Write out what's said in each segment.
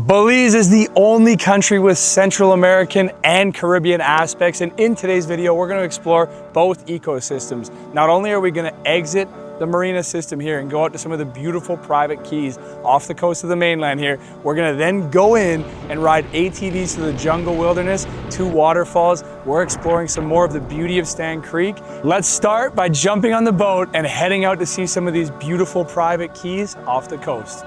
Belize is the only country with Central American and Caribbean aspects, and in today's video we're going to explore both ecosystems. Not only are we going to exit the marina system here and go out to some of the beautiful private keys off the coast of the mainland here, we're going to then go in and ride ATVs to the jungle wilderness, to waterfalls. We're exploring some more of the beauty of Stann Creek. Let's start by jumping on the boat and heading out to see some of these beautiful private keys off the coast.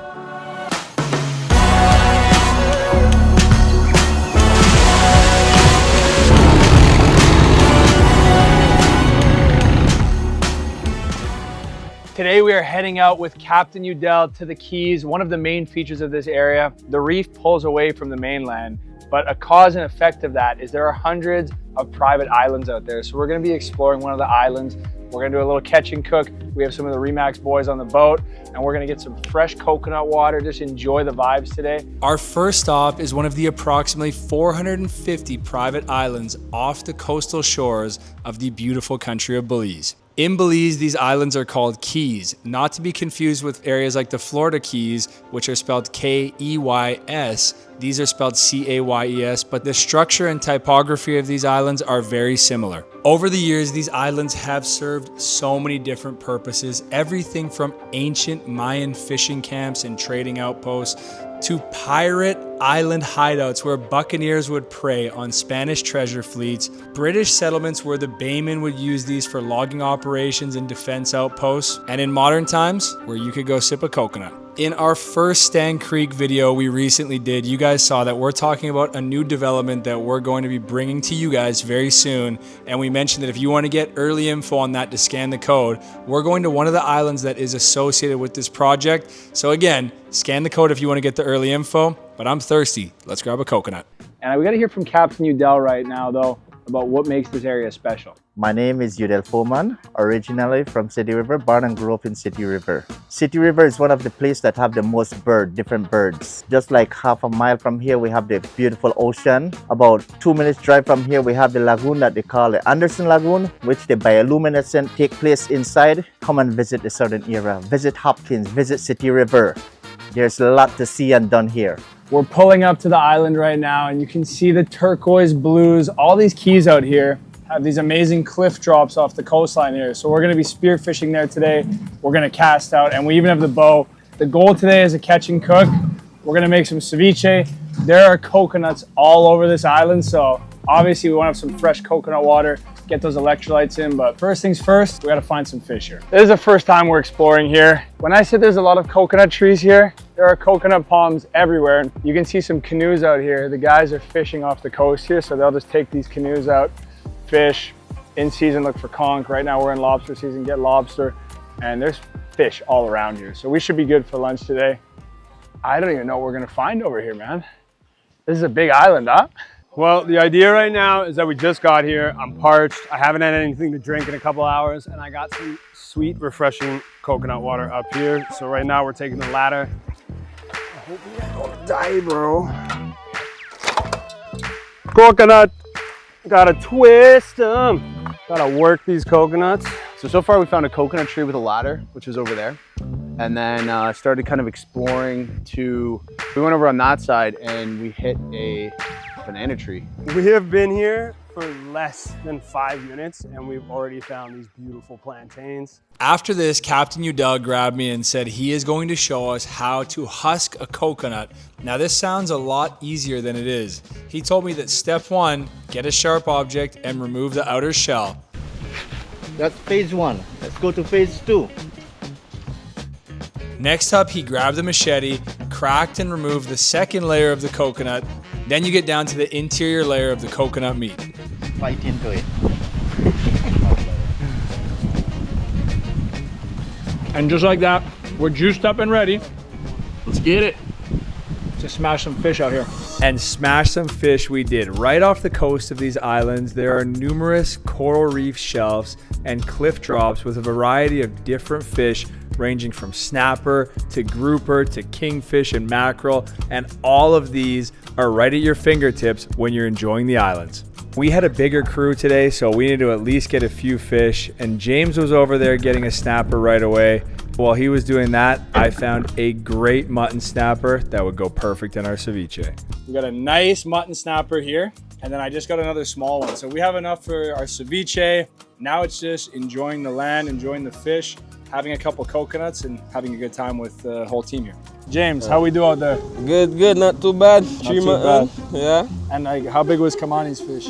Today we are heading out with Captain Udell to the Keys. One of the main features of this area, the reef pulls away from the mainland, but a cause and effect of that is there are hundreds of private islands out there. So we're gonna be exploring one of the islands. We're gonna do a little catch and cook. We have some of the Remax boys on the boat, and we're gonna get some fresh coconut water, just enjoy the vibes today. Our first stop is one of the approximately 450 private islands off the coastal shores of the beautiful country of Belize. In Belize, these islands are called Keys, not to be confused with areas like the Florida Keys, which are spelled K-E-Y-S. These are spelled C-A-Y-E-S, but the structure and typography of these islands are very similar. Over the years, these islands have served so many different purposes, everything from ancient Mayan fishing camps and trading outposts to pirate island hideouts where buccaneers would prey on Spanish treasure fleets, British settlements where the baymen would use these for logging operations and defense outposts, and in modern times, where you could go sip a coconut. In our first Stann Creek video we recently did, you guys saw that we're talking about a new development that we're going to be bringing to you guys very soon. And we mentioned that if you want to get early info on that to scan the code, we're going to one of the islands that is associated with this project. So again, scan the code if you want to get the early info, but I'm thirsty. Let's grab a coconut. And we got to hear from Captain Udell right now though, about what makes this area special. My name is Udell Foreman, originally from City River, born and grew up in City River. City River is one of the places that have the most different birds. Just like half a mile from here, we have the beautiful ocean. About 2 minutes drive from here, we have the lagoon that they call the Anderson Lagoon, which the bioluminescence take place inside. Come and visit the southern area. Visit Hopkins, visit City River. There's a lot to see and done here. We're pulling up to the island right now and you can see the turquoise blues. All these keys out here have these amazing cliff drops off the coastline here. So we're gonna be spearfishing there today. We're gonna cast out and we even have the bow. The goal today is a catch and cook. We're gonna make some ceviche. There are coconuts all over this island. So obviously we wanna have some fresh coconut water, get those electrolytes in, but first things first, we gotta find some fish here. This is the first time we're exploring here. When I said there's a lot of coconut trees here, there are coconut palms everywhere. You can see some canoes out here. The guys are fishing off the coast here, so they'll just take these canoes out, fish, in season, look for conch. Right now we're in lobster season, get lobster, and there's fish all around here. So we should be good for lunch today. I don't even know what we're gonna find over here, man. This is a big island, huh? Well, the idea right now is that we just got here. I'm parched. I haven't had anything to drink in a couple hours, and I got some sweet, refreshing coconut water up here. So right now we're taking the ladder. I hope we don't die, bro. Coconut. Gotta twist them. Gotta work these coconuts. So far we found a coconut tree with a ladder, which is over there. And then started kind of exploring we went over on that side and we hit a banana tree. We have been here for less than 5 minutes and we've already found these beautiful plantains. After this, Captain Udell grabbed me and said he is going to show us how to husk a coconut. Now this sounds a lot easier than it is. He told me that step 1, get a sharp object and remove the outer shell. That's phase 1. Let's go to phase 2. Next up, he grabbed the machete, cracked and removed the second layer of the coconut. Then you get down to the interior layer of the coconut meat. Bite into it. And just like that, we're juiced up and ready. Let's get it. Just smash some fish out here. And smash some fish we did. Right off the coast of these islands, there are numerous coral reef shelves and cliff drops with a variety of different fish ranging from snapper to grouper to kingfish and mackerel, and all of these are right at your fingertips when you're enjoying the islands. We had a bigger crew today, so we needed to at least get a few fish, and James was over there getting a snapper right away. While he was doing that, I found a great mutton snapper that would go perfect in our ceviche. We got a nice mutton snapper here, and then I just got another small one. So we have enough for our ceviche. Now it's just enjoying the land, enjoying the fish, having a couple coconuts, and having a good time with the whole team here. James, how we do out there? Good, not too bad. Not too bad. Yeah. And like, how big was Kamani's fish?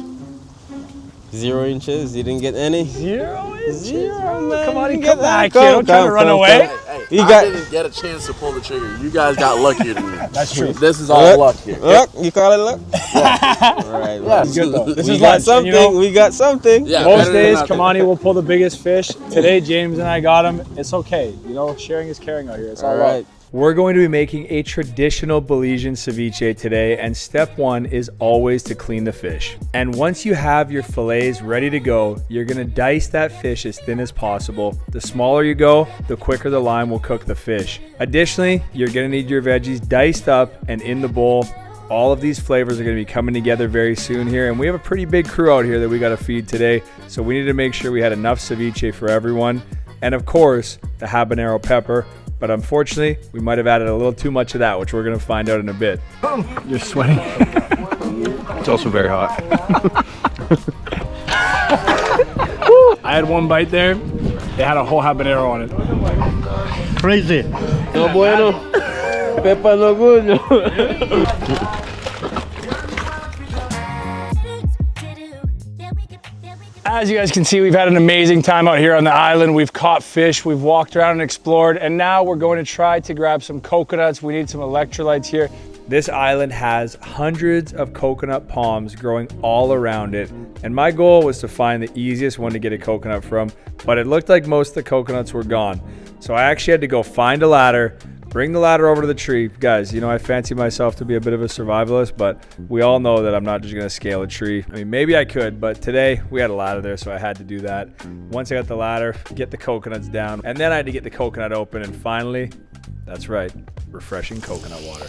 0 inches. You didn't get any? 0 inches? Zero, man. Come on, come back here. Don't try to run away. Hey, I didn't get a chance to pull the trigger. You guys got luckier than me. That's true. This is all luck here. Luck? You call it luck? Yeah. All right, Yeah. It's good though. This we is got lunch, something. you know, We got something. Yeah, most better than days, nothing. Kamani will pull the biggest fish. Today, James and I got him. It's okay. You know, sharing is caring out here. It's all right. We're going to be making a traditional Belizean ceviche today, and step one is always to clean the fish. And once you have your fillets ready to go, you're gonna dice that fish as thin as possible. The smaller you go, the quicker the lime will cook the fish. Additionally, you're gonna need your veggies diced up and in the bowl. All of these flavors are gonna be coming together very soon here, and we have a pretty big crew out here that we gotta feed today, so we need to make sure we had enough ceviche for everyone. And of course, the habanero pepper. But unfortunately, we might have added a little too much of that, which we're gonna find out in a bit. You're sweating. It's also very hot. I had one bite there. They had a whole habanero on it. Crazy. No bueno. Pepper no good. No. As you guys can see, we've had an amazing time out here on the island. We've caught fish, we've walked around and explored, and now we're going to try to grab some coconuts. We need some electrolytes here. This island has hundreds of coconut palms growing all around it, and my goal was to find the easiest one to get a coconut from, but it looked like most of the coconuts were gone. So I actually had to go find a ladder, bring the ladder over to the tree. Guys, you know, I fancy myself to be a bit of a survivalist, but we all know that I'm not just gonna scale a tree. I mean, maybe I could, but today we had a ladder there, so I had to do that. Once I got the ladder, get the coconuts down, and then I had to get the coconut open, and finally, that's right, refreshing coconut water.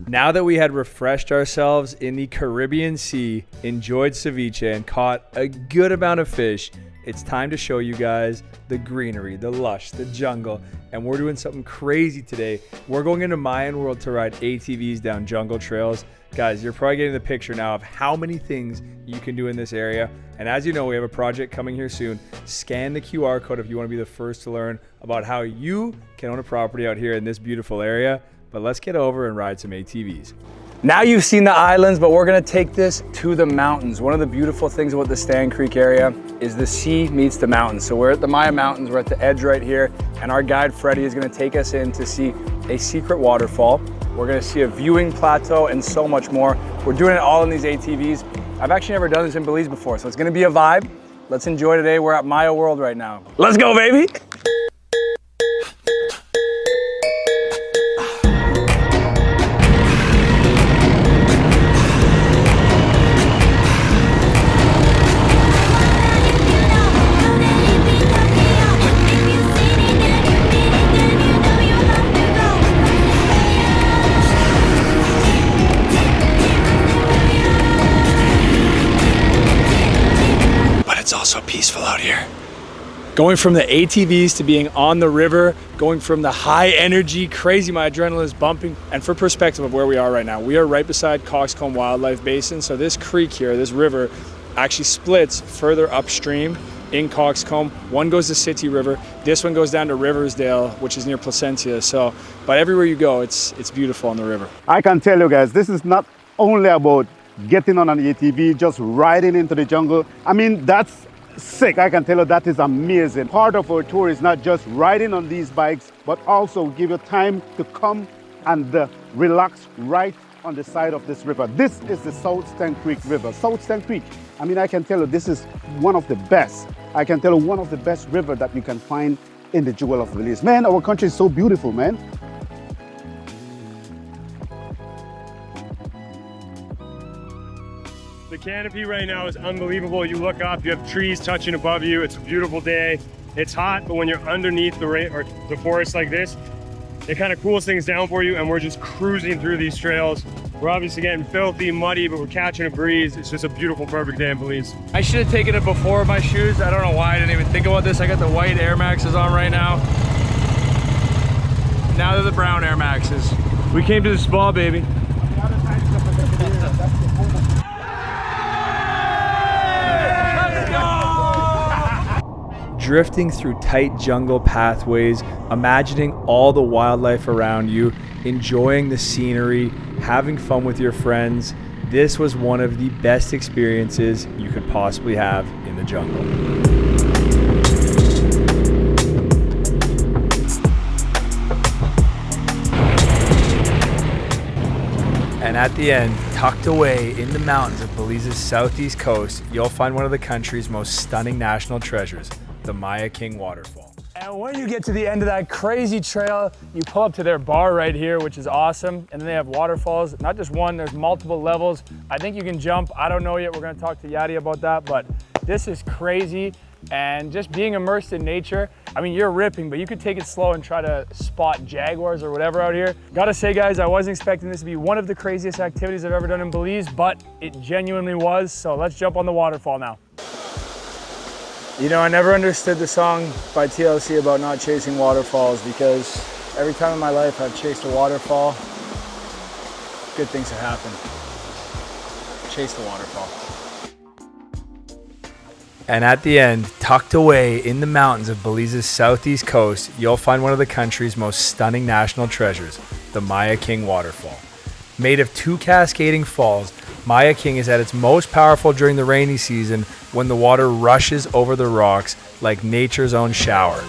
Now that we had refreshed ourselves in the Caribbean Sea, enjoyed ceviche, and caught a good amount of fish, it's time to show you guys the greenery, the lush, the jungle, and we're doing something crazy today. We're going into Mayan World to ride ATVs down jungle trails. Guys, you're probably getting the picture now of how many things you can do in this area. And as you know, we have a project coming here soon. Scan the QR code if you want to be the first to learn about how you can own a property out here in this beautiful area. But let's get over and ride some ATVs. Now you've seen the islands, but we're gonna take this to the mountains. One of the beautiful things about the Stann Creek area is the sea meets the mountains. So we're at the Maya Mountains, we're at the edge right here, and our guide Freddie is gonna take us in to see a secret waterfall. We're gonna see a viewing plateau and so much more. We're doing it all in these ATVs. I've actually never done this in Belize before, so it's gonna be a vibe. Let's enjoy today. We're at Maya World right now. Let's go, baby. It's also peaceful out here. Going from the ATVs to being on the river, going from the high energy, crazy, my adrenaline is bumping. And for perspective of where we are right now, we are right beside Coxcomb Wildlife Basin. So this creek here, this river, actually splits further upstream in Coxcomb. One goes to City River, this one goes down to Riversdale, which is near Placentia. So, but everywhere you go, it's beautiful on the river. I can tell you guys, this is not only about getting on an ATV, just riding into the jungle. I mean, that's sick. I can tell you that is amazing. Part of our tour is not just riding on these bikes, but also give you time to come and relax right on the side of this river. This is the South Stann Creek River. South Stann Creek, I mean, I can tell you this is one of the best. I can tell you one of the best rivers that you can find in the jewel of Belize. Man, our country is so beautiful, man. The canopy right now is unbelievable. You look up, you have trees touching above you. It's a beautiful day. It's hot, but when you're underneath the forest like this, it kind of cools things down for you, and we're just cruising through these trails. We're obviously getting filthy, muddy, but we're catching a breeze. It's just a beautiful, perfect day in Belize. I should have taken it before my shoes. I don't know why I didn't even think about this. I got the white Air Maxes on right now. Now they're the brown Air Maxes. We came to the spa, baby. Drifting through tight jungle pathways, imagining all the wildlife around you, enjoying the scenery, having fun with your friends. This was one of the best experiences you could possibly have in the jungle. And at the end, tucked away in the mountains of Belize's southeast coast, you'll find one of the country's most stunning national treasures, the Mahogany waterfall. And when you get to the end of that crazy trail, you pull up to their bar right here, which is awesome. And then they have waterfalls, not just one, there's multiple levels. I think you can jump. I don't know yet. We're gonna talk to Yadi about that, but this is crazy. And just being immersed in nature, I mean, you're ripping, but you could take it slow and try to spot jaguars or whatever out here. Gotta say, guys, I wasn't expecting this to be one of the craziest activities I've ever done in Belize, but it genuinely was. So let's jump on the waterfall now. You know, I never understood the song by TLC about not chasing waterfalls, because every time in my life I've chased a waterfall, good things have happened. Chase the waterfall. And at the end, tucked away in the mountains of Belize's southeast coast, you'll find one of the country's most stunning national treasures, the Mahogany waterfall. Made of 2 cascading falls, Mahogany is at its most powerful during the rainy season when the water rushes over the rocks like nature's own shower.